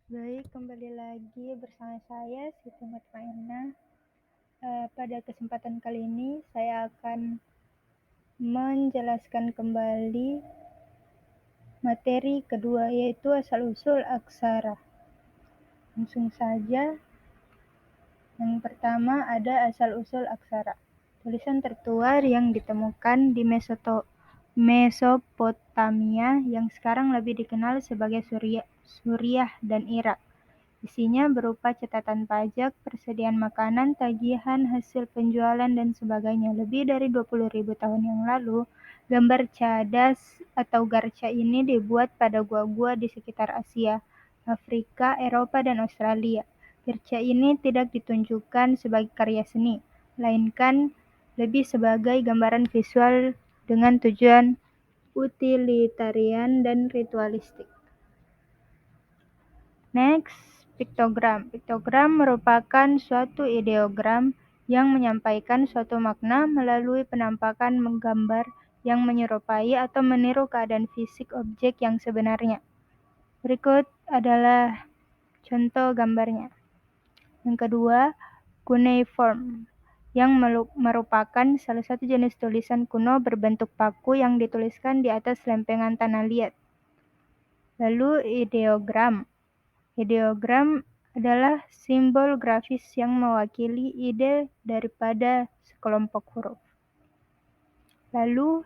Baik, kembali lagi bersama saya Siti Mutmainah. Pada kesempatan kali ini saya akan menjelaskan kembali materi kedua, yaitu asal-usul aksara. Langsung saja. Yang pertama ada asal-usul aksara. Tulisan tertua yang ditemukan di Mesopotamia yang sekarang lebih dikenal sebagai Suriah dan Irak. Isinya berupa catatan pajak, persediaan makanan, tagihan, hasil penjualan, dan sebagainya. Lebih dari 20.000 tahun yang lalu, gambar cadas atau garca ini dibuat pada gua-gua di sekitar Asia, Afrika, Eropa, dan Australia. Garca ini tidak ditunjukkan sebagai karya seni, melainkan lebih sebagai gambaran visual dengan tujuan utilitarian dan ritualistik. Next, piktogram. Piktogram merupakan suatu ideogram yang menyampaikan suatu makna melalui penampakan menggambar yang menyerupai atau meniru keadaan fisik objek yang sebenarnya. Berikut adalah contoh gambarnya. Yang kedua, cuneiform, yang merupakan salah satu jenis tulisan kuno berbentuk paku yang dituliskan di atas lempengan tanah liat. Lalu ideogram. Ideogram adalah simbol grafis yang mewakili ide daripada sekelompok huruf. Lalu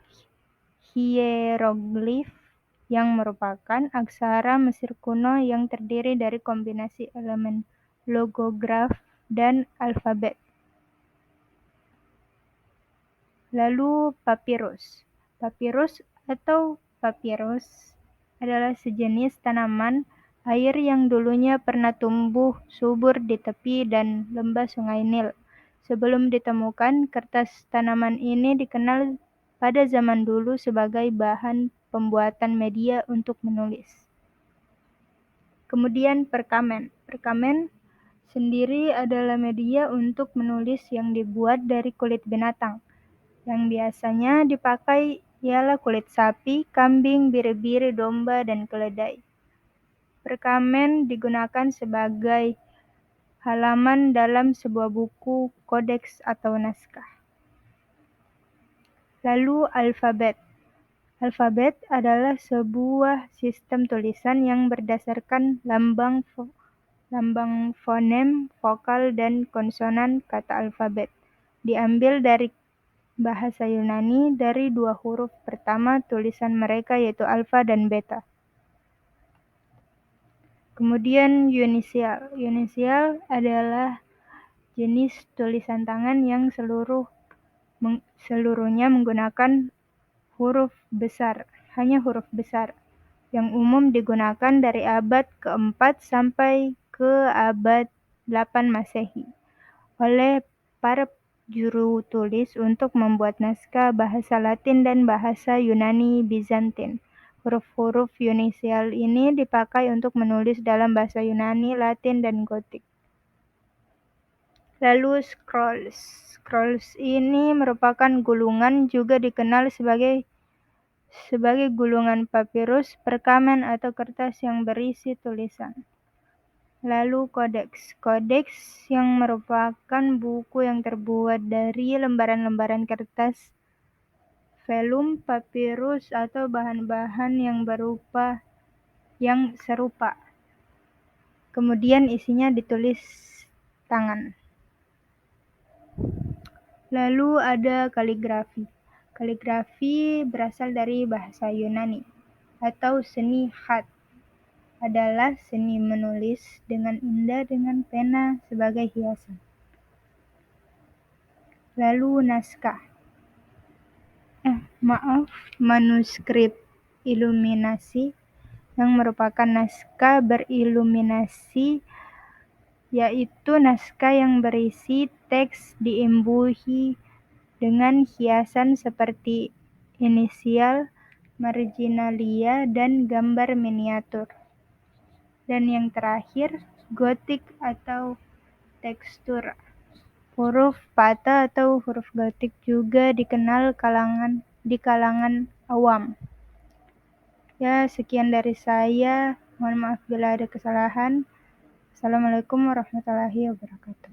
hieroglif, yang merupakan aksara Mesir kuno yang terdiri dari kombinasi elemen logograf dan alfabet. Lalu papirus. Papirus atau papirus adalah sejenis tanaman air yang dulunya pernah tumbuh subur di tepi dan lembah Sungai Nil. Sebelum ditemukan, kertas tanaman ini dikenal pada zaman dulu sebagai bahan pembuatan media untuk menulis. Kemudian perkamen. Perkamen sendiri adalah media untuk menulis yang dibuat dari kulit binatang. Yang biasanya dipakai ialah kulit sapi, kambing, biri-biri, domba, dan keledai. Perkamen digunakan sebagai halaman dalam sebuah buku, kodeks, atau naskah. Lalu alfabet. Alfabet adalah sebuah sistem tulisan yang berdasarkan lambang fonem, vokal, dan konsonan kata alfabet. Diambil dari bahasa Yunani dari dua huruf pertama tulisan mereka, yaitu alfa dan beta. Kemudian unisial. Unisial adalah jenis tulisan tangan yang seluruhnya menggunakan huruf besar, hanya huruf besar, yang umum digunakan dari abad ke-4 sampai ke abad 8 Masehi oleh para juru tulis untuk membuat naskah bahasa Latin dan bahasa Yunani Bizantin. Huruf-huruf unisial ini dipakai untuk menulis dalam bahasa Yunani, Latin, dan Gotik. Lalu scrolls. Scrolls ini merupakan gulungan, juga dikenal sebagai gulungan papirus, perkamen, atau kertas yang berisi tulisan. Lalu kodeks. Kodeks yang merupakan buku yang terbuat dari lembaran-lembaran kertas, velum, papirus, atau bahan-bahan yang serupa. Kemudian isinya ditulis tangan. Lalu ada kaligrafi. Kaligrafi berasal dari bahasa Yunani, atau seni khat. Adalah seni menulis dengan indah dengan pena sebagai hiasan. Lalu naskah. Manuskrip iluminasi, yang merupakan naskah beriluminasi, yaitu naskah yang berisi teks diimbuhi dengan hiasan seperti inisial, marginalia, dan gambar miniatur. Dan yang terakhir, gotik atau tekstur. Huruf patah atau huruf gotik juga dikenal di kalangan awam. Ya, sekian dari saya. Mohon maaf bila ada kesalahan. Assalamualaikum warahmatullahi wabarakatuh.